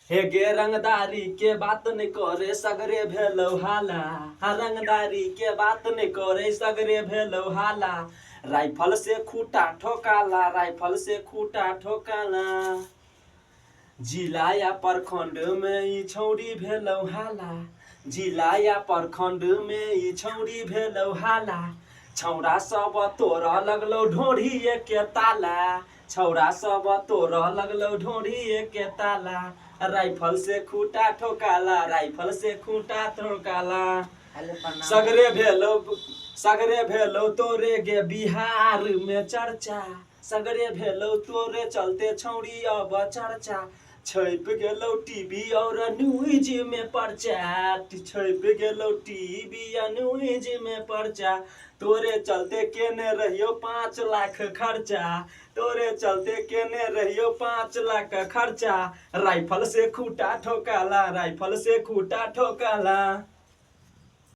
हे गे रंगदारी के बात नहीं करे सगरे भेलौ हाला। रंगदारी के बात नहीं करे सगरे भेलौ हाला। राइफल से खूटा ठोकाला, राइफल से खूटा ठोकाला। जिला या प्रखंड में ई छौरी भेलौ हाला। जिला या प्रखंड में ई छौरी भेलौ हाला। छौरा सब तोरा लगलौ ढोढ़ी के ताला। छौरा सब तोरा लगलौ ढोढ़ी के ताला। राइफल से खूटा ठोकाला, राइफल से खूटा ठोकाला। सगरे भेलौ तोरे गे बिहार में चर्चा। सगरे भेलौ तोरे चलते छौरी अब चर्चा। छप गेलौ टीवी और न्यूज में पर्चा। छप गेलौ टीवी या न्यूज में पर्चा। तोरे चलते केने रहियो 5 लाख खर्चा। तोरे चलते केने रहियो 5 लाख खर्चा। राइफल से खूटा ठोकाला, राइफल से खूटा ठोकाला।